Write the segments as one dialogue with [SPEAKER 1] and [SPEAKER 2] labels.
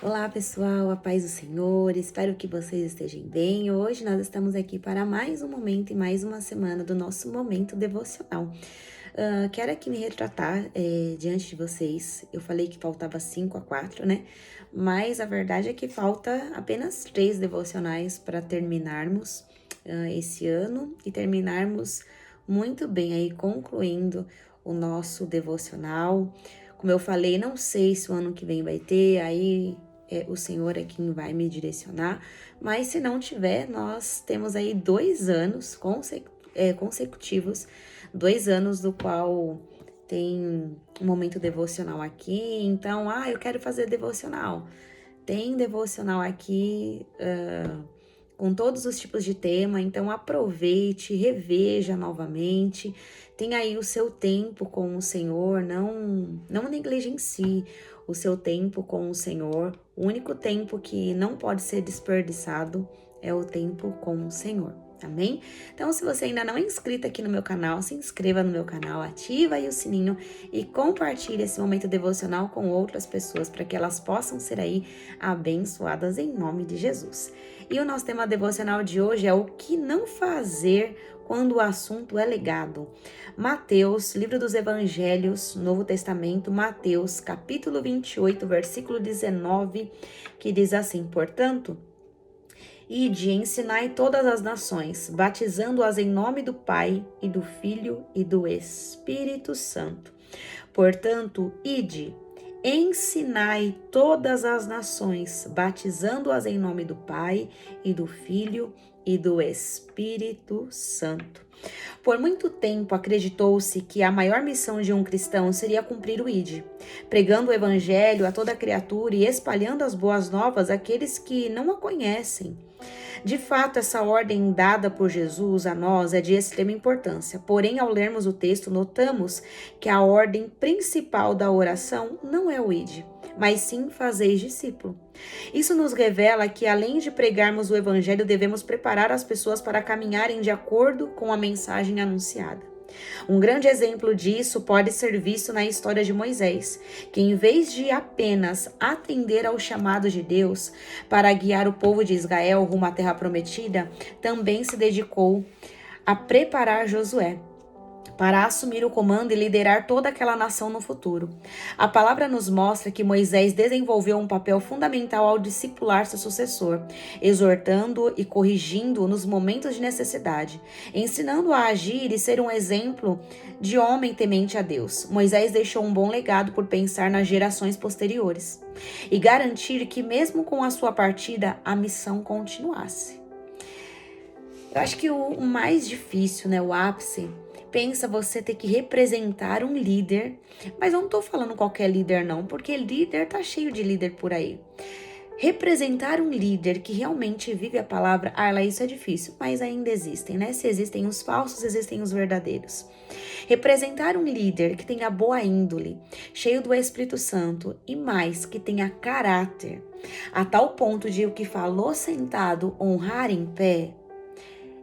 [SPEAKER 1] Olá pessoal, a paz do Senhor, espero que vocês estejam bem. Hoje nós estamos aqui para mais um momento e mais uma semana do nosso momento devocional. Quero aqui me retratar diante de vocês. Eu falei que faltava 5 a 4, né? Mas a verdade é que falta apenas 3 devocionais para terminarmos esse ano e terminarmos muito bem aí, concluindo o nosso devocional. Como eu falei, não sei se o ano que vem vai ter, aí o Senhor é quem vai me direcionar, mas se não tiver, nós temos aí 2 anos consecutivos, 2 anos do qual tem um momento devocional aqui, então, eu quero fazer devocional. Tem devocional aqui, com todos os tipos de tema, então aproveite, reveja novamente, tenha aí o seu tempo com o Senhor, não negligencie o seu tempo com o Senhor. O único tempo que não pode ser desperdiçado é o tempo com o Senhor. Amém? Então, se você ainda não é inscrito aqui no meu canal, se inscreva no meu canal, ativa aí o sininho e compartilhe esse momento devocional com outras pessoas para que elas possam ser aí abençoadas em nome de Jesus. E o nosso tema devocional de hoje é o que não fazer quando o assunto é legado. Mateus, livro dos Evangelhos, Novo Testamento, Mateus, capítulo 28, versículo 19, que diz assim: portanto, ide e ensinai todas as nações, batizando-as em nome do Pai e do Filho e do Espírito Santo. Portanto, ide, ensinai todas as nações, batizando-as em nome do Pai e do Filho e do Espírito Santo. Por muito tempo acreditou-se que a maior missão de um cristão seria cumprir o ID, pregando o evangelho a toda criatura e espalhando as boas novas àqueles que não a conhecem. De fato, essa ordem dada por Jesus a nós é de extrema importância. Porém, ao lermos o texto, notamos que a ordem principal da oração não é o ide, mas sim fazeis discípulo. Isso nos revela que, além de pregarmos o evangelho, devemos preparar as pessoas para caminharem de acordo com a mensagem anunciada. Um grande exemplo disso pode ser visto na história de Moisés, que em vez de apenas atender ao chamado de Deus para guiar o povo de Israel rumo à terra prometida, também se dedicou a preparar Josué para assumir o comando e liderar toda aquela nação no futuro. A palavra nos mostra que Moisés desenvolveu um papel fundamental ao discipular seu sucessor, exortando-o e corrigindo-o nos momentos de necessidade, ensinando-o a agir e ser um exemplo de homem temente a Deus. Moisés deixou um bom legado por pensar nas gerações posteriores e garantir que, mesmo com a sua partida, a missão continuasse. Eu acho que o mais difícil, o ápice, pensa você ter que representar um líder, mas eu não tô falando qualquer líder não, porque líder tá cheio de líder por aí. Representar um líder que realmente vive a palavra, isso é difícil, mas ainda existem, né? Se existem os falsos, existem os verdadeiros. Representar um líder que tenha boa índole, cheio do Espírito Santo e mais, que tenha caráter, a tal ponto de o que falou sentado honrar em pé.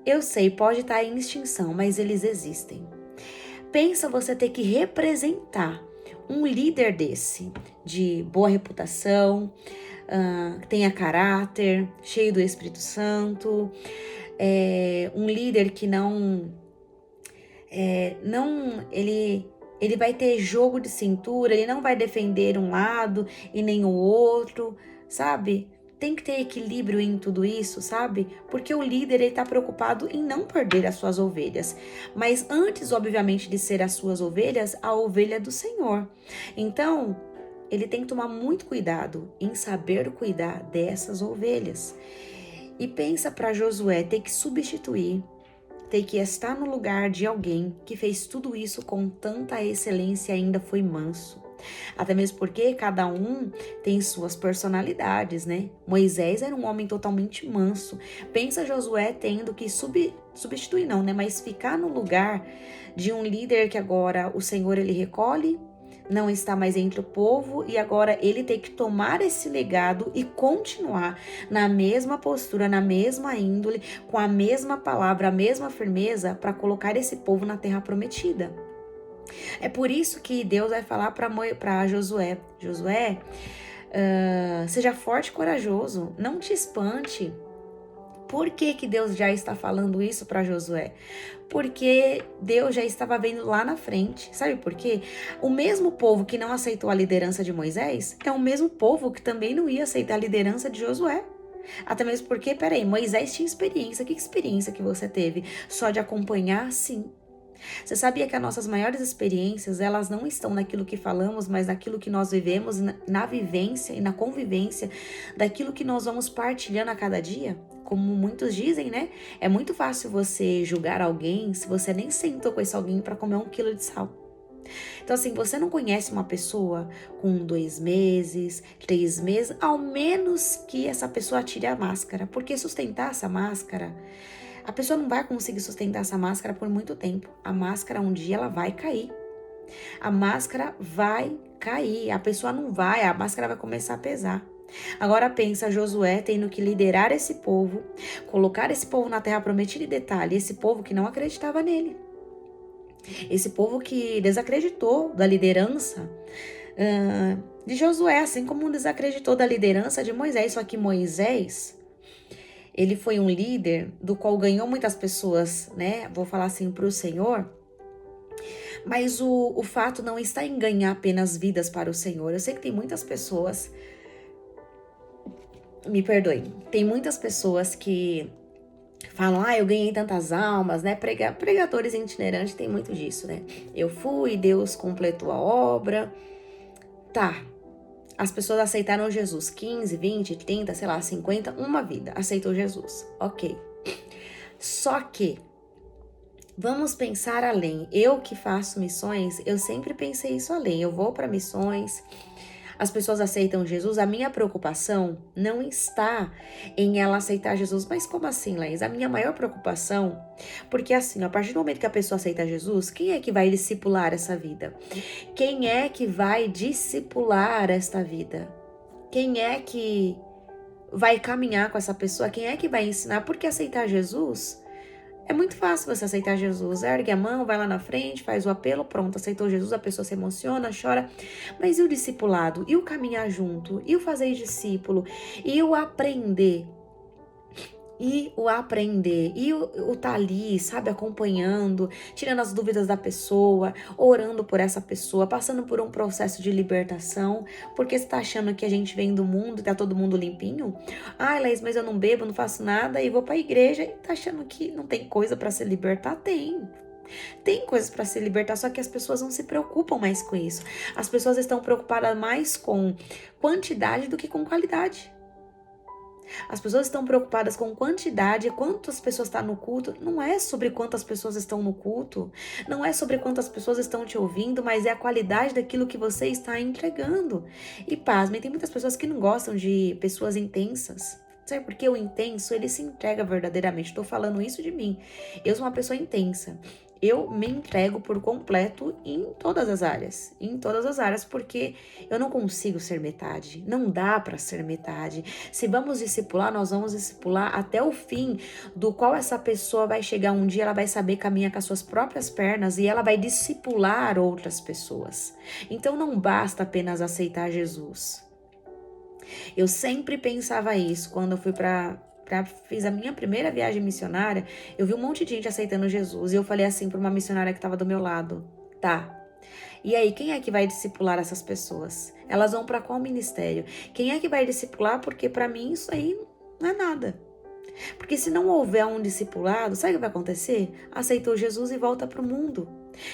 [SPEAKER 1] Eu sei, pode estar em extinção, mas eles existem. Pensa você ter que representar um líder desse, de boa reputação, que tenha caráter, cheio do Espírito Santo, um líder que ele vai ter jogo de cintura, ele não vai defender um lado e nem o outro, sabe? Tem que ter equilíbrio em tudo isso, sabe? Porque o líder, ele tá preocupado em não perder as suas ovelhas. Mas antes, obviamente, de ser as suas ovelhas, a ovelha do Senhor. Então, ele tem que tomar muito cuidado em saber cuidar dessas ovelhas. E pensa para Josué ter que substituir, ter que estar no lugar de alguém que fez tudo isso com tanta excelência e ainda foi manso. Até mesmo porque cada um tem suas personalidades, né? Moisés era um homem totalmente manso. Pensa Josué tendo que substituir não, né? Mas ficar no lugar de um líder que agora o Senhor ele recolhe, não está mais entre o povo e agora ele tem que tomar esse legado e continuar na mesma postura, na mesma índole, com a mesma palavra, a mesma firmeza para colocar esse povo na terra prometida. É por isso que Deus vai falar para Josué: Josué, Seja forte e corajoso, não te espante. Por que que Deus já está falando isso para Josué? Porque Deus já estava vendo lá na frente. Sabe por quê? O mesmo povo que não aceitou a liderança de Moisés é o mesmo povo que também não ia aceitar a liderança de Josué. Até mesmo porque, peraí, Moisés tinha experiência. Que experiência que você teve? Só de acompanhar? Sim. Você sabia que as nossas maiores experiências, elas não estão naquilo que falamos, mas naquilo que nós vivemos, na vivência e na convivência daquilo que nós vamos partilhando a cada dia? Como muitos dizem, né? É muito fácil você julgar alguém se você nem sentou com esse alguém para comer 1 quilo de sal. Então, assim, você não conhece uma pessoa com 2 meses, 3 meses, ao menos que essa pessoa tire a máscara. Porque sustentar essa máscara, a pessoa não vai conseguir sustentar essa máscara por muito tempo. A máscara, um dia, ela vai cair. A máscara vai cair. A pessoa não vai, a máscara vai começar a pesar. Agora pensa Josué tendo que liderar esse povo, colocar esse povo na terra prometida e detalhe, esse povo que não acreditava nele. Esse povo que desacreditou da liderança de Josué, assim como desacreditou da liderança de Moisés. Só que Moisés, ele foi um líder do qual ganhou muitas pessoas, né? Vou falar assim, para o Senhor. Mas o fato não está em ganhar apenas vidas para o Senhor. Eu sei que tem muitas pessoas, me perdoem, tem muitas pessoas que falam, eu ganhei tantas almas, né? Pregadores itinerantes tem muito disso, né? Eu fui, Deus completou a obra. Tá, as pessoas aceitaram Jesus, 15, 20, 30, sei lá, 50, uma vida, aceitou Jesus, ok. Só que, vamos pensar além. Eu que faço missões, eu sempre pensei isso além. Eu vou para missões, as pessoas aceitam Jesus. A minha preocupação não está em ela aceitar Jesus. Mas como assim, Laís? A minha maior preocupação, porque assim, a partir do momento que a pessoa aceita Jesus, quem é que vai discipular essa vida? Quem é que vai discipular esta vida? Quem é que vai caminhar com essa pessoa? Quem é que vai ensinar? Porque aceitar Jesus é muito fácil. Você aceitar Jesus, ergue a mão, vai lá na frente, faz o apelo, pronto, aceitou Jesus, a pessoa se emociona, chora. Mas e o discipulado? E o caminhar junto? E o fazer discípulo? E o aprender? E o tá ali, sabe, acompanhando, tirando as dúvidas da pessoa, orando por essa pessoa, passando por um processo de libertação, porque você tá achando que a gente vem do mundo e tá todo mundo limpinho? Ai, Laís, mas eu não bebo, não faço nada e vou pra igreja e tá achando que não tem coisa pra se libertar? Tem coisas para se libertar, só que as pessoas não se preocupam mais com isso. As pessoas estão preocupadas mais com quantidade do que com qualidade. As pessoas estão preocupadas com quantidade, quantas pessoas estão no culto. Não é sobre quantas pessoas estão no culto, não é sobre quantas pessoas estão te ouvindo, mas é a qualidade daquilo que você está entregando. E pasmem, tem muitas pessoas que não gostam de pessoas intensas. Sabe por quê? O intenso, ele se entrega verdadeiramente. Estou falando isso de mim. Eu sou uma pessoa intensa. Eu me entrego por completo em todas as áreas, porque eu não consigo ser metade, não dá para ser metade. Se vamos discipular, nós vamos discipular até o fim, do qual essa pessoa vai chegar um dia, ela vai saber caminhar com as suas próprias pernas e ela vai discipular outras pessoas. Então não basta apenas aceitar Jesus. Eu sempre pensava isso quando eu fiz a minha primeira viagem missionária. Eu vi um monte de gente aceitando Jesus e eu falei assim para uma missionária que estava do meu lado: tá, e aí, quem é que vai discipular essas pessoas? Elas vão para qual ministério? Quem é que vai discipular? Porque para mim isso aí não é nada. Porque se não houver um discipulado, sabe o que vai acontecer? Aceitou Jesus e volta para o mundo.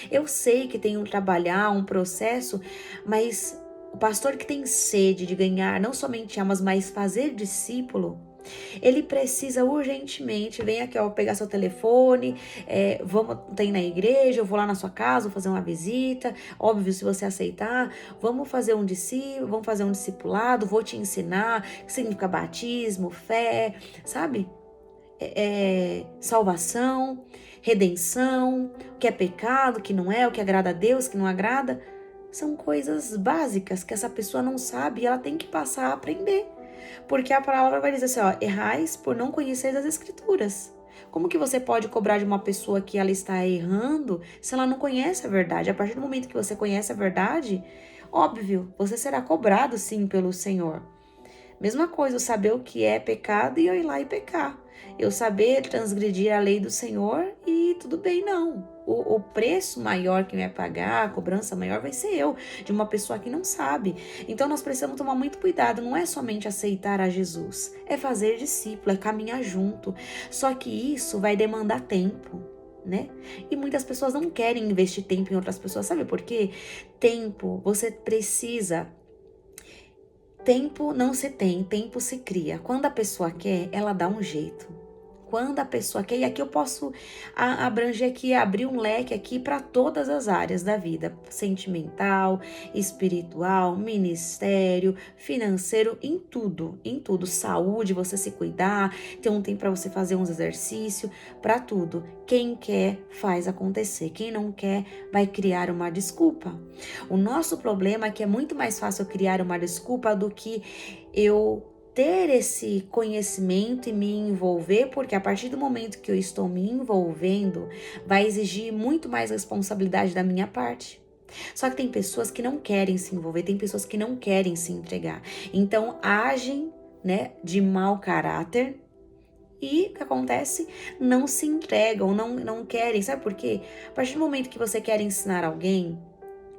[SPEAKER 1] Eu sei que tem um trabalhar, um processo, mas o pastor que tem sede de ganhar não somente almas, mas fazer discípulo, ele precisa urgentemente, vem aqui, ó, pegar seu telefone, tem na igreja, eu vou lá na sua casa, vou fazer uma visita, óbvio, se você aceitar, vamos fazer um discipulado, vou te ensinar o que significa batismo, fé, sabe? Salvação, redenção, o que é pecado, o que não é, o que agrada a Deus, o que não agrada. São coisas básicas que essa pessoa não sabe e ela tem que passar a aprender. Porque a palavra vai dizer assim, ó, errais por não conhecer as escrituras. Como que você pode cobrar de uma pessoa que ela está errando se ela não conhece a verdade? A partir do momento que você conhece a verdade, óbvio, você será cobrado sim pelo Senhor. Mesma coisa, eu saber o que é pecado e eu ir lá e pecar. Eu saber transgredir a lei do Senhor e tudo bem, não. O preço maior que vai pagar, a cobrança maior vai ser eu, de uma pessoa que não sabe. Então nós precisamos tomar muito cuidado, não é somente aceitar a Jesus, é fazer discípulo, é caminhar junto. Só que isso vai demandar tempo, né? E muitas pessoas não querem investir tempo em outras pessoas, sabe por quê? Tempo, você precisa. Tempo não se tem, tempo se cria. Quando a pessoa quer, ela dá um jeito. Quando a pessoa quer, e aqui eu posso abranger aqui, abrir um leque aqui para todas as áreas da vida, sentimental, espiritual, ministério, financeiro, em tudo, saúde, você se cuidar, ter um tempo para você fazer uns exercícios, para tudo. Quem quer faz acontecer, quem não quer vai criar uma desculpa. O nosso problema é que é muito mais fácil criar uma desculpa do que eu ter esse conhecimento e me envolver, porque a partir do momento que eu estou me envolvendo, vai exigir muito mais responsabilidade da minha parte. Só que tem pessoas que não querem se envolver, tem pessoas que não querem se entregar. Então agem, né, de mau caráter e o que acontece? Não se entregam, não querem. Sabe por quê? A partir do momento que você quer ensinar alguém,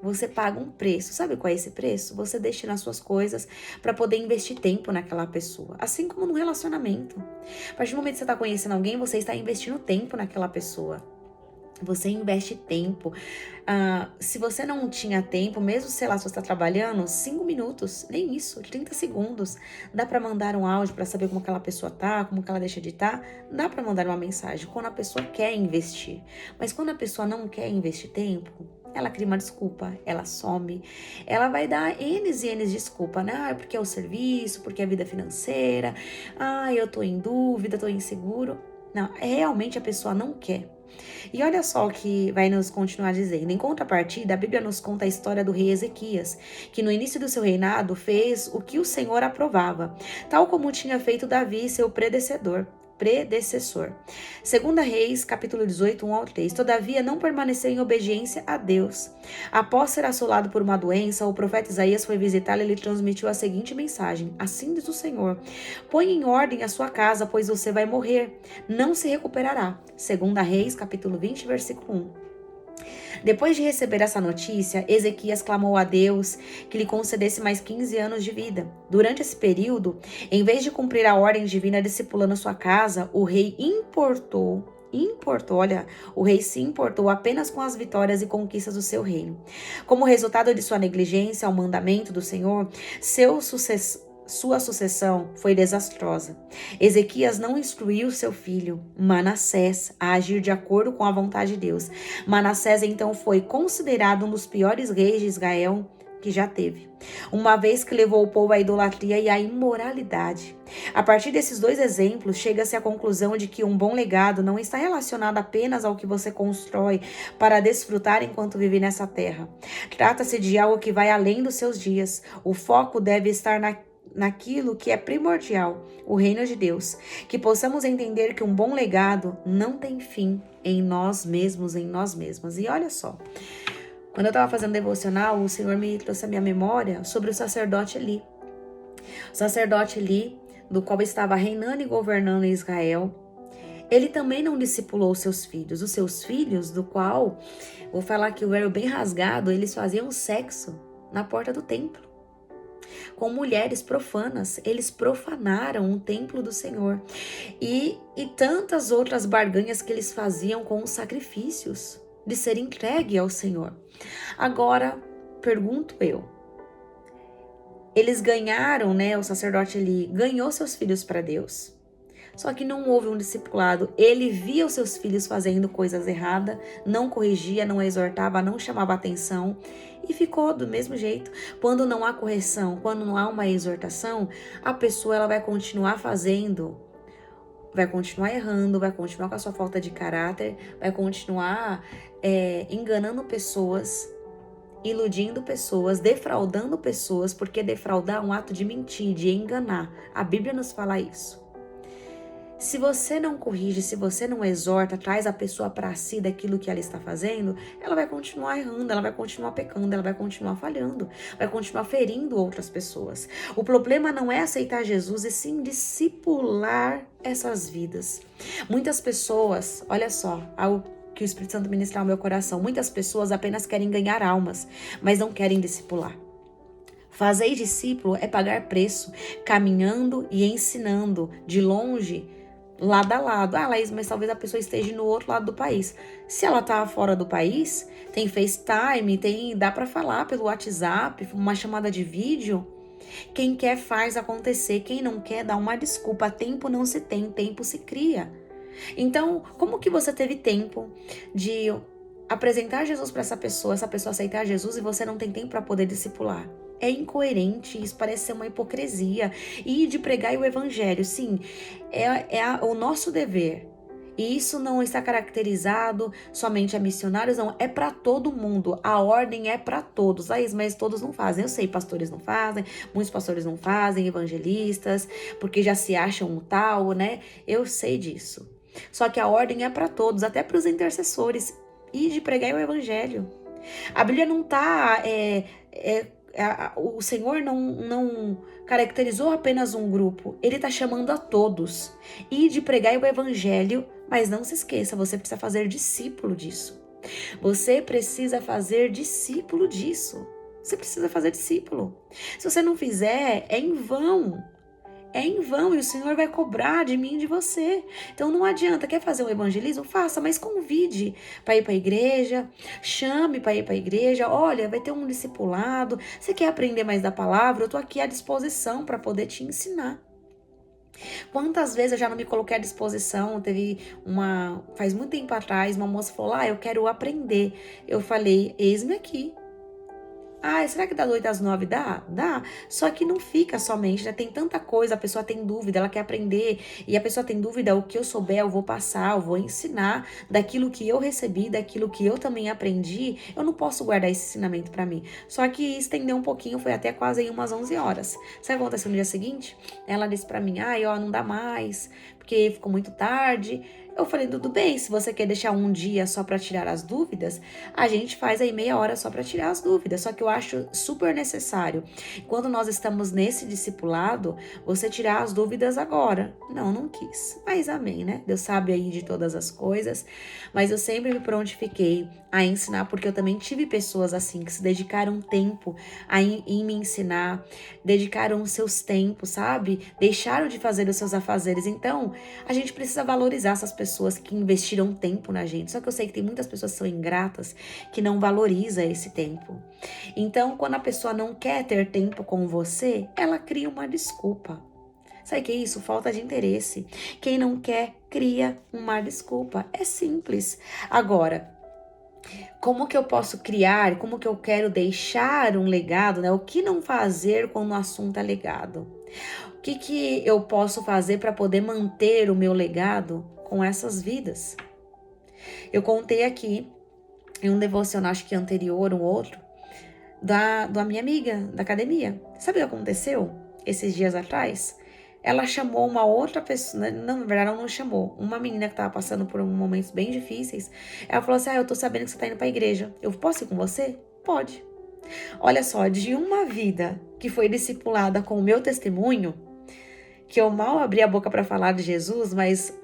[SPEAKER 1] você paga um preço. Sabe qual é esse preço? Você deixa nas suas coisas para poder investir tempo naquela pessoa. Assim como no relacionamento. A partir do momento que você está conhecendo alguém, você está investindo tempo naquela pessoa. Você investe tempo. Se você não tinha tempo, mesmo, sei lá, se você está trabalhando, 5 minutos, nem isso, 30 segundos. Dá para mandar um áudio para saber como aquela pessoa tá, como que ela deixa de estar. Dá para mandar uma mensagem quando a pessoa quer investir. Mas quando a pessoa não quer investir tempo, ela cria uma desculpa, ela some, ela vai dar N e N desculpa, né? Porque é o serviço, porque é a vida financeira, eu tô em dúvida, tô inseguro. Não, realmente a pessoa não quer. E olha só o que vai nos continuar dizendo. Em contrapartida, a Bíblia nos conta a história do rei Ezequias, que no início do seu reinado fez o que o Senhor aprovava, tal como tinha feito Davi, seu predecessor. Segunda Reis, capítulo 18, 1 ao 3. Todavia não permaneceu em obediência a Deus. Após ser assolado por uma doença, o profeta Isaías foi visitá-lo e lhe transmitiu a seguinte mensagem: Assim diz o Senhor: Põe em ordem a sua casa, pois você vai morrer, não se recuperará. Segunda Reis, capítulo 20, versículo 1. Depois de receber essa notícia, Ezequias clamou a Deus que lhe concedesse mais 15 anos de vida. Durante esse período, em vez de cumprir a ordem divina discipulando sua casa, o rei o rei se importou apenas com as vitórias e conquistas do seu reino. Como resultado de sua negligência ao mandamento do Senhor, sua sucessão foi desastrosa. Ezequias não instruiu seu filho, Manassés, a agir de acordo com a vontade de Deus. Manassés então foi considerado um dos piores reis de Israel que já teve, uma vez que levou o povo à idolatria e à imoralidade. A partir desses dois exemplos, chega-se à conclusão de que um bom legado não está relacionado apenas ao que você constrói para desfrutar enquanto vive nessa terra. Trata-se de algo que vai além dos seus dias. O foco deve estar naquilo que é primordial, o reino de Deus. Que possamos entender que um bom legado não tem fim em nós mesmos, em nós mesmas. E olha só, quando eu estava fazendo devocional, o Senhor me trouxe a minha memória sobre o sacerdote Eli. O sacerdote Eli, do qual estava reinando e governando em Israel, ele também não discipulou seus filhos. Os seus filhos, do qual, vou falar aqui o verbo bem rasgado, eles faziam sexo na porta do templo com mulheres profanas. Eles profanaram o templo do Senhor. E tantas outras barganhas que eles faziam com os sacrifícios de ser entregue ao Senhor. Agora, pergunto eu, eles ganharam, né? O sacerdote ele ganhou seus filhos para Deus. Só que não houve um discipulado. Ele via os seus filhos fazendo coisas erradas, não corrigia, não exortava, não chamava atenção e ficou do mesmo jeito. Quando não há correção, quando não há uma exortação, a pessoa ela vai continuar fazendo, vai continuar errando, vai continuar com a sua falta de caráter, vai continuar enganando pessoas, iludindo pessoas, defraudando pessoas, porque defraudar é um ato de mentir, de enganar. A Bíblia nos fala isso. Se você não corrige, se você não exorta, traz a pessoa para si daquilo que ela está fazendo, ela vai continuar errando, ela vai continuar pecando, ela vai continuar falhando, vai continuar ferindo outras pessoas. O problema não é aceitar Jesus, e sim discipular essas vidas. Muitas pessoas, olha só, algo que o Espírito Santo ministrar ao meu coração, muitas pessoas apenas querem ganhar almas, mas não querem discipular. Fazer discípulo é pagar preço, caminhando e ensinando de longe, lado a lado. Ah, Laís, mas talvez a pessoa esteja no outro lado do país. Se ela tá fora do país, tem FaceTime, dá para falar pelo WhatsApp, uma chamada de vídeo. Quem quer faz acontecer, quem não quer dá uma desculpa. Tempo não se tem, tempo se cria. Então, como que você teve tempo de apresentar Jesus para essa pessoa aceitar Jesus, e você não tem tempo para poder discipular? É incoerente, isso parece ser uma hipocrisia. E de pregar o evangelho, sim, o nosso dever. E isso não está caracterizado somente a missionários, não, é para todo mundo. A ordem é para todos. Mas todos não fazem. Eu sei, pastores não fazem, muitos pastores não fazem, evangelistas, porque já se acham um tal, né? Eu sei disso. Só que a ordem é para todos, até para os intercessores, e de pregar o evangelho. A Bíblia não está o Senhor não caracterizou apenas um grupo, Ele está chamando a todos. E de pregar o evangelho, mas não se esqueça, você precisa fazer discípulo disso. Você precisa fazer discípulo disso. Você precisa fazer discípulo. Se você não fizer, é em vão. É em vão, e o Senhor vai cobrar de mim e de você. Então não adianta, quer fazer um evangelismo? Faça, mas convide para ir para a igreja, chame para ir para a igreja. Olha, vai ter um discipulado. Você quer aprender mais da palavra? Eu estou aqui à disposição para poder te ensinar. Quantas vezes eu já não me coloquei à disposição? Faz muito tempo atrás, uma moça falou: eu quero aprender. Eu falei: eis-me aqui. Será que das 8 às 9 dá? Dá. Só que não fica somente, né? Tem tanta coisa, a pessoa tem dúvida, ela quer aprender. E a pessoa tem dúvida, o que eu souber, eu vou passar, eu vou ensinar daquilo que eu recebi, daquilo que eu também aprendi. Eu não posso guardar esse ensinamento pra mim. Só que estendeu um pouquinho, foi até quase aí umas 11 horas. Sabe o que aconteceu no dia seguinte? Ela disse pra mim: não dá mais, porque ficou muito tarde. Eu falei: tudo bem, se você quer deixar um dia só para tirar as dúvidas, a gente faz aí meia hora só para tirar as dúvidas. Só que eu acho super necessário, quando nós estamos nesse discipulado, você tirar as dúvidas agora. Não quis. Mas amém, né? Deus sabe aí de todas as coisas. Mas eu sempre me prontifiquei a ensinar, porque eu também tive pessoas assim, que se dedicaram tempo em me ensinar, dedicaram seus tempos, sabe? Deixaram de fazer os seus afazeres. Então, a gente precisa valorizar essas pessoas que investiram tempo na gente. Só que eu sei que tem muitas pessoas que são ingratas, que não valorizam esse tempo. Então, quando a pessoa não quer ter tempo com você, ela cria uma desculpa. Sabe o que é isso? Falta de interesse. Quem não quer, cria uma desculpa. É simples. Agora, como que eu posso criar, como que eu quero deixar um legado, né? O que não fazer quando o assunto é legado? O que eu posso fazer para poder manter o meu legado com essas vidas? Eu contei aqui em um devocional, acho que anterior, um outro, da minha amiga da academia. Sabe o que aconteceu esses dias atrás? Ela chamou uma outra pessoa, não, na verdade ela não chamou, uma menina que tava passando por momentos bem difíceis. Ela falou assim: eu tô sabendo que você tá indo pra igreja, eu posso ir com você? Pode. Olha só, de uma vida que foi discipulada com o meu testemunho, que eu mal abri a boca para falar de Jesus, mas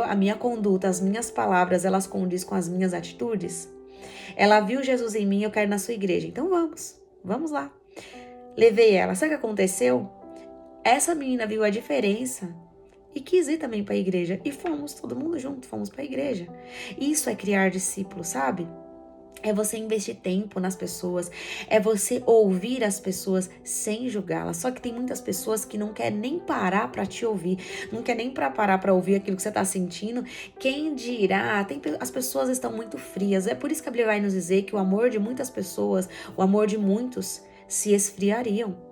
[SPEAKER 1] a minha conduta, as minhas palavras, elas condiz com as minhas atitudes. Ela viu Jesus em mim, eu quero ir na sua igreja. Então vamos lá. Levei ela. Sabe o que aconteceu? Essa menina viu a diferença e quis ir também para a igreja. E fomos, todo mundo junto, fomos para a igreja. Isso é criar discípulos, sabe? É você investir tempo nas pessoas, é você ouvir as pessoas sem julgá-las. Só que tem muitas pessoas que não querem nem parar para te ouvir, não quer nem parar para ouvir aquilo que você está sentindo. Quem dirá? As pessoas estão muito frias. É por isso que a Bíblia vai nos dizer que o amor de muitas pessoas, o amor de muitos se esfriariam.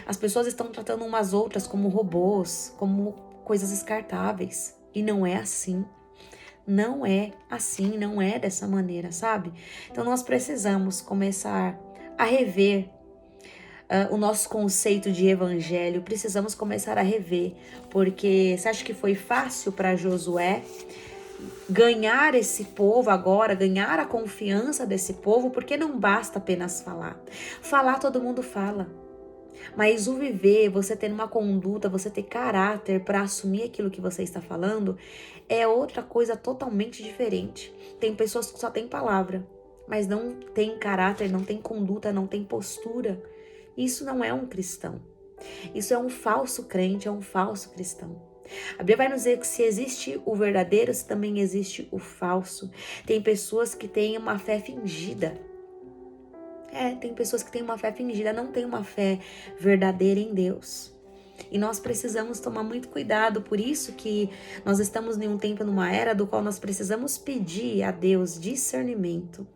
[SPEAKER 1] As pessoas estão tratando umas outras como robôs, como coisas descartáveis. E não é assim. Não é assim, não é dessa maneira, sabe? Então nós precisamos começar a rever o nosso conceito de evangelho, precisamos começar a rever, porque você acha que foi fácil para Josué ganhar esse povo agora, ganhar a confiança desse povo? Porque não basta apenas falar. Falar todo mundo fala. Mas o viver, você ter uma conduta, você ter caráter para assumir aquilo que você está falando, é outra coisa totalmente diferente. Tem pessoas que só têm palavra, mas não tem caráter, não tem conduta, não tem postura. Isso não é um cristão. Isso é um falso crente, é um falso cristão. A Bíblia vai nos dizer que se existe o verdadeiro, também existe o falso. Tem pessoas que têm uma fé fingida. Tem pessoas que têm uma fé fingida, não têm uma fé verdadeira em Deus. E nós precisamos tomar muito cuidado, por isso que nós estamos em um tempo, numa era do qual nós precisamos pedir a Deus discernimento.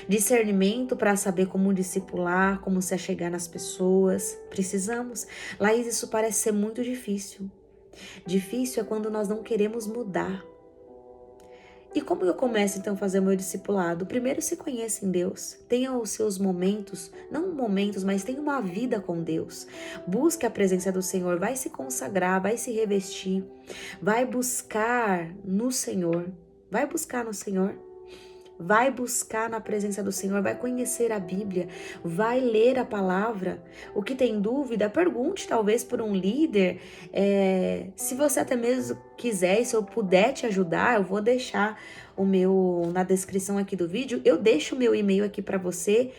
[SPEAKER 1] Discernimento para saber como discipular, como se achegar nas pessoas. Precisamos. Laís, isso parece ser muito difícil. Difícil é quando nós não queremos mudar. E como eu começo então a fazer o meu discipulado? Primeiro, se conheça em Deus, tenha os seus momentos, não momentos, mas tenha uma vida com Deus. Busque a presença do Senhor, vai se consagrar, vai se revestir, vai buscar no Senhor, vai buscar no Senhor. Vai buscar na presença do Senhor, vai conhecer a Bíblia, vai ler a palavra. O que tem dúvida, pergunte talvez por um líder. Se você até mesmo quiser, e se eu puder te ajudar, eu vou deixar o meu na descrição aqui do vídeo. Eu deixo o meu e-mail aqui para você.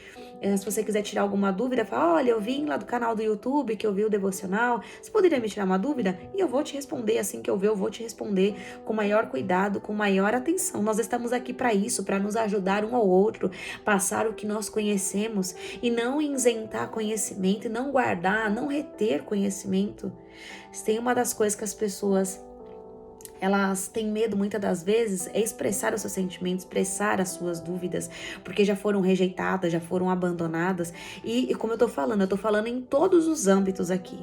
[SPEAKER 1] Se você quiser tirar alguma dúvida, fala: olha, eu vim lá do canal do YouTube, que eu vi o devocional, você poderia me tirar uma dúvida? E eu vou te responder, assim que eu ver, eu vou te responder com maior cuidado, com maior atenção. Nós estamos aqui para isso, para nos ajudar um ao outro, passar o que nós conhecemos e não isentar conhecimento, e não guardar, não reter conhecimento. Tem uma das coisas que as pessoas elas têm medo muitas das vezes é expressar os seus sentimentos, expressar as suas dúvidas, porque já foram rejeitadas, já foram abandonadas. E como eu tô falando em todos os âmbitos aqui.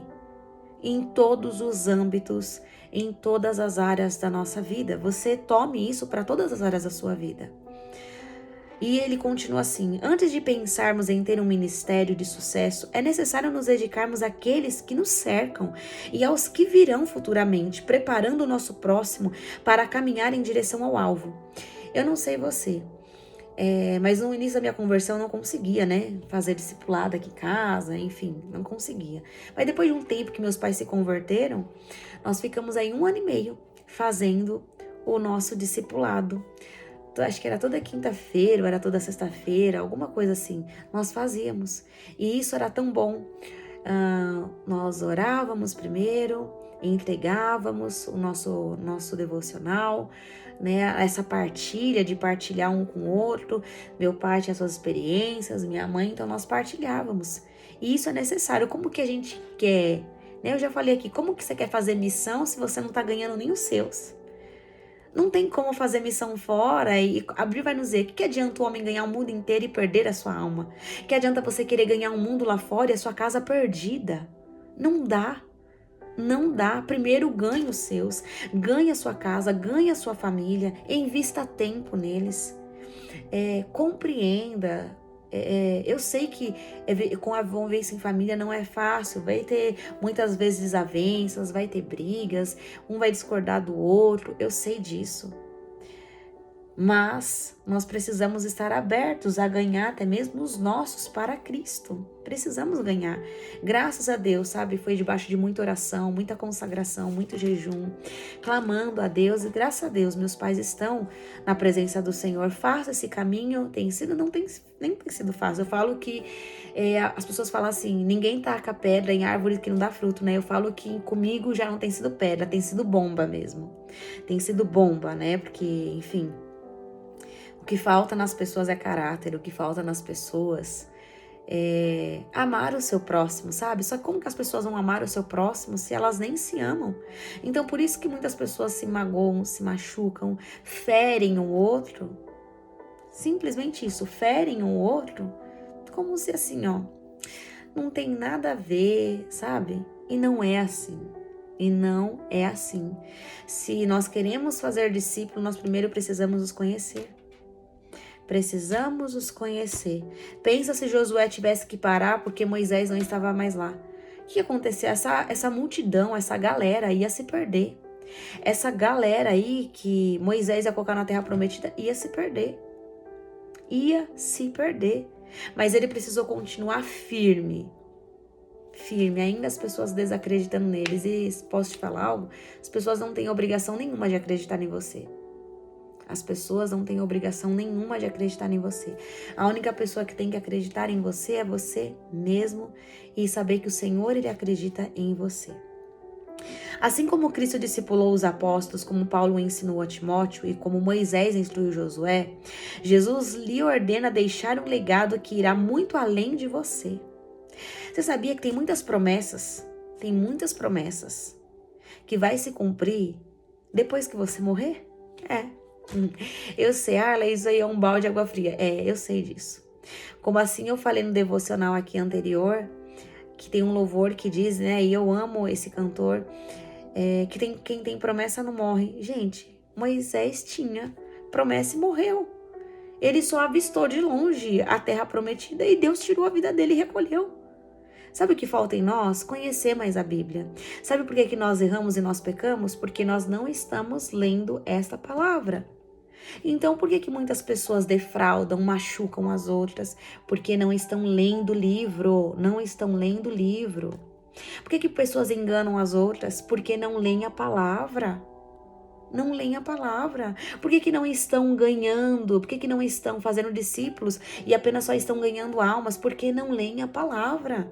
[SPEAKER 1] Em todos os âmbitos, em todas as áreas da nossa vida. Você tome isso para todas as áreas da sua vida. E ele continua assim: antes de pensarmos em ter um ministério de sucesso, é necessário nos dedicarmos àqueles que nos cercam e aos que virão futuramente, preparando o nosso próximo para caminhar em direção ao alvo. Eu não sei você, mas no início da minha conversão eu não conseguia, fazer discipulado aqui em casa, enfim, não conseguia. Mas depois de um tempo que meus pais se converteram, nós ficamos aí 1 ano e meio fazendo o nosso discipulado. Acho que era toda quinta-feira, ou era toda sexta-feira, alguma coisa assim, nós fazíamos. E isso era tão bom. Nós orávamos primeiro, entregávamos o nosso devocional, essa partilha de partilhar um com o outro. Meu pai tinha suas experiências, minha mãe, então nós partilhávamos. E isso é necessário. Como que a gente quer? Eu já falei aqui, como que você quer fazer missão se você não está ganhando nem os seus? Não tem como fazer missão fora, e a Bíblia vai nos dizer: que adianta o homem ganhar o mundo inteiro e perder a sua alma? Que adianta você querer ganhar um mundo lá fora e a sua casa perdida? Não dá. Não dá. Primeiro ganhe os seus, ganhe a sua casa, ganhe a sua família, invista tempo neles. Compreenda. Eu sei que com a convivência em família não é fácil, vai ter muitas vezes desavenças, vai ter brigas, um vai discordar do outro, eu sei disso. Mas nós precisamos estar abertos a ganhar até mesmo os nossos para Cristo. Precisamos ganhar. Graças a Deus, sabe? Foi debaixo de muita oração, muita consagração, muito jejum, clamando a Deus. E graças a Deus, meus pais estão na presença do Senhor. Faça esse caminho. Nem tem sido fácil. Eu falo que as pessoas falam assim: ninguém taca pedra em árvore que não dá fruto, Eu falo que comigo já não tem sido pedra, tem sido bomba mesmo. Tem sido bomba, Porque, enfim, o que falta nas pessoas é caráter, o que falta nas pessoas é amar o seu próximo, sabe? Só que como que as pessoas vão amar o seu próximo se elas nem se amam? Então, por isso que muitas pessoas se magoam, se machucam, ferem o outro. Simplesmente isso, ferem o outro, como se assim, não tem nada a ver, sabe? E não é assim. E não é assim. Se nós queremos fazer discípulo, nós primeiro precisamos nos conhecer. Precisamos os conhecer. Pensa se Josué tivesse que parar porque Moisés não estava mais lá. O que ia acontecer? Essa multidão, essa galera ia se perder. Essa galera aí que Moisés ia colocar na terra prometida ia se perder. Ia se perder. Mas ele precisou continuar firme. Firme, ainda as pessoas desacreditando neles. E posso te falar algo? As pessoas não têm obrigação nenhuma de acreditar em você. As pessoas não têm obrigação nenhuma de acreditar em você. A única pessoa que tem que acreditar em você é você mesmo e saber que o Senhor, Ele acredita em você. Assim como Cristo discipulou os apóstolos, como Paulo ensinou a Timóteo e como Moisés instruiu Josué, Jesus lhe ordena deixar um legado que irá muito além de você. Você sabia que tem muitas promessas que vai se cumprir depois que você morrer? Eu sei, Arla, isso aí é um balde de água fria. Eu sei disso. Como assim eu falei no devocional aqui anterior, que tem um louvor que diz, né, e eu amo esse cantor, quem tem promessa não morre. Gente, Moisés tinha promessa e morreu. Ele só avistou de longe a terra prometida e Deus tirou a vida dele e recolheu. Sabe o que falta em nós? Conhecer mais a Bíblia. Sabe por que nós erramos e nós pecamos? Porque nós não estamos lendo esta palavra. Então, por que muitas pessoas defraudam, machucam as outras? Porque não estão lendo o livro, não estão lendo o livro. Por que pessoas enganam as outras? Porque não leem a palavra. Não leem a palavra. Por que não estão ganhando? Por que não estão fazendo discípulos e apenas só estão ganhando almas? Porque não leem a palavra.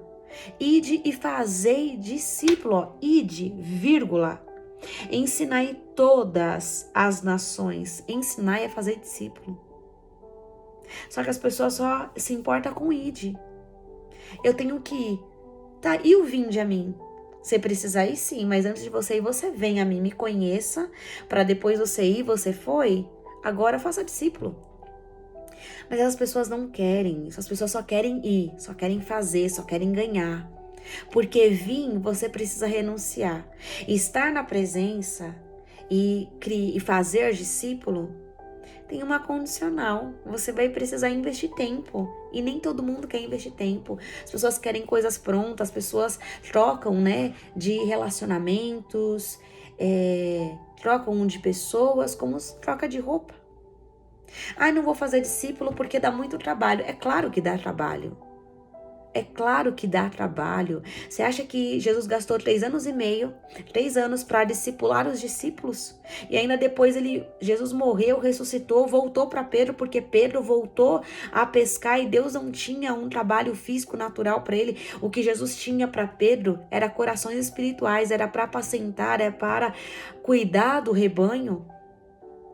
[SPEAKER 1] Ide e fazei discípulo, ó. Ide, vírgula. Ensinai todas as nações. Ensinai a fazer discípulo. Só que as pessoas só se importam com ide. Eu tenho que ir. Tá, e o vinde a mim? Você precisa ir sim, mas antes de você ir, você vem a mim, me conheça, para depois você ir, você foi. Agora faça discípulo. Mas as pessoas não querem, as pessoas só querem ir, só querem fazer, só querem ganhar. Porque vir, você precisa renunciar. Estar na presença e fazer discípulo tem uma condicional. Você vai precisar investir tempo. E nem todo mundo quer investir tempo. As pessoas querem coisas prontas, as pessoas trocam, né, de relacionamentos, trocam de pessoas como troca de roupa. Não vou fazer discípulo porque dá muito trabalho. É claro que dá trabalho. É claro que dá trabalho. Você acha que Jesus gastou 3 anos e meio, 3 anos para discipular os discípulos? E ainda depois Jesus morreu, ressuscitou, voltou para Pedro, porque Pedro voltou a pescar e Deus não tinha um trabalho físico natural para ele. O que Jesus tinha para Pedro era corações espirituais, era para apacentar, era para cuidar do rebanho.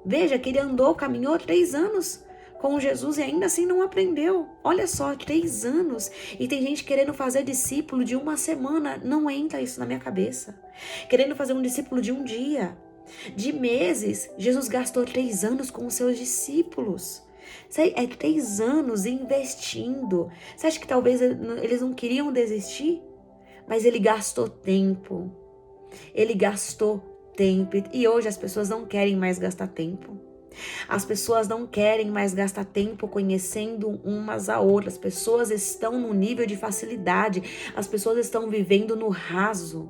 [SPEAKER 1] Veja que ele caminhou 3 anos com Jesus e ainda assim não aprendeu. Olha só, 3 anos. E tem gente querendo fazer discípulo de 1 semana. Não entra isso na minha cabeça. Querendo fazer um discípulo de 1 dia. De meses. Jesus gastou 3 anos com os seus discípulos. 3 anos investindo. Você acha que talvez eles não queriam desistir? Mas ele gastou tempo. Ele gastou tempo. E hoje as pessoas não querem mais gastar tempo. As pessoas não querem mais gastar tempo conhecendo umas a outras. As pessoas estão no nível de facilidade. As pessoas estão vivendo no raso.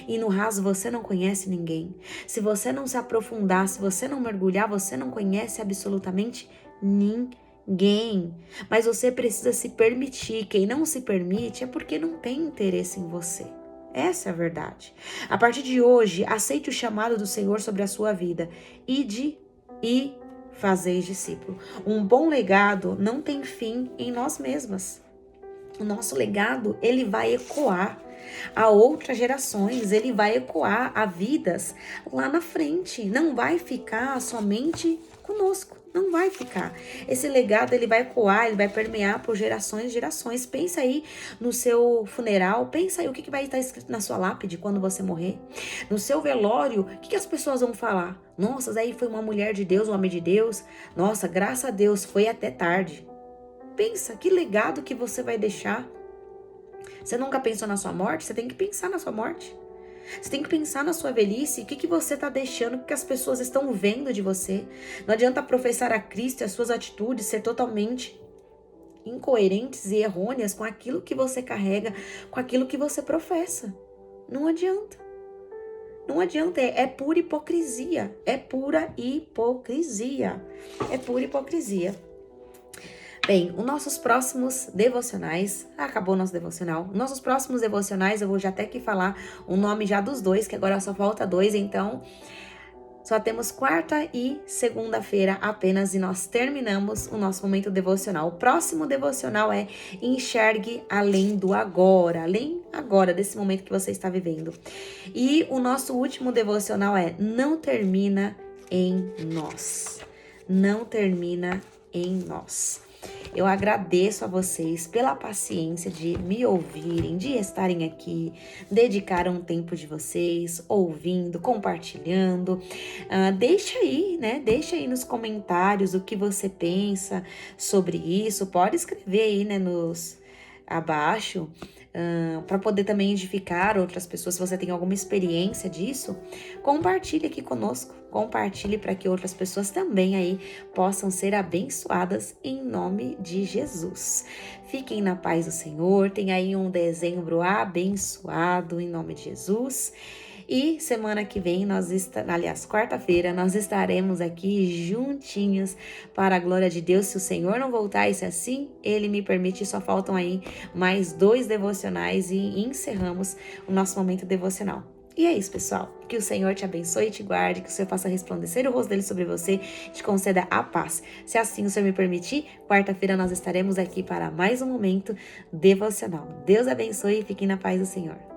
[SPEAKER 1] E no raso você não conhece ninguém. Se você não se aprofundar, se você não mergulhar, você não conhece absolutamente ninguém. Mas você precisa se permitir. Quem não se permite é porque não tem interesse em você. Essa é a verdade. A partir de hoje, aceite o chamado do Senhor sobre a sua vida. Ide e fazeis discípulo. Um bom legado não tem fim em nós mesmas. O nosso legado, ele vai ecoar a outras gerações, ele vai ecoar a vidas lá na frente. Não vai ficar somente conosco. Não vai ficar. Esse legado, ele vai ecoar, ele vai permear por gerações e gerações. Pensa aí no seu funeral, pensa aí o que vai estar escrito na sua lápide quando você morrer. No seu velório, o que as pessoas vão falar? Nossa, aí foi uma mulher de Deus, um homem de Deus. Nossa, graças a Deus, foi até tarde. Pensa, que legado que você vai deixar. Você nunca pensou na sua morte? Você tem que pensar na sua morte. Você tem que pensar na sua velhice, o que você está deixando, o que as pessoas estão vendo de você. Não adianta professar a Cristo e as suas atitudes ser totalmente incoerentes e errôneas com aquilo que você carrega, com aquilo que você professa. Não adianta. Não adianta, é pura hipocrisia. É pura hipocrisia. É pura hipocrisia. Bem, os nossos próximos devocionais, acabou o nosso devocional. Nossos próximos devocionais, eu vou já até aqui falar o nome já dos dois, que agora só falta 2, então só temos quarta e segunda-feira apenas e nós terminamos o nosso momento devocional. O próximo devocional é enxergue além do agora, além agora desse momento que você está vivendo. E o nosso último devocional é não termina em nós. Não termina em nós. Eu agradeço a vocês pela paciência de me ouvirem, de estarem aqui, dedicaram um tempo de vocês, ouvindo, compartilhando. Deixa aí, né? Deixa aí nos comentários o que você pensa sobre isso. Pode escrever aí, né, abaixo, para poder também edificar outras pessoas. Se você tem alguma experiência disso, compartilhe aqui conosco, compartilhe para que outras pessoas também aí possam ser abençoadas em nome de Jesus. Fiquem na paz do Senhor, tem aí um dezembro abençoado em nome de Jesus. E semana que vem, quarta-feira, nós estaremos aqui juntinhos para a glória de Deus. Se o Senhor não voltar, e se assim Ele me permite, só faltam aí mais 2 devocionais e encerramos o nosso momento devocional. E é isso, pessoal. Que o Senhor te abençoe e te guarde, que o Senhor faça resplandecer o rosto dele sobre você, te conceda a paz. Se assim o Senhor me permitir, quarta-feira nós estaremos aqui para mais um momento devocional. Deus abençoe e fiquem na paz do Senhor.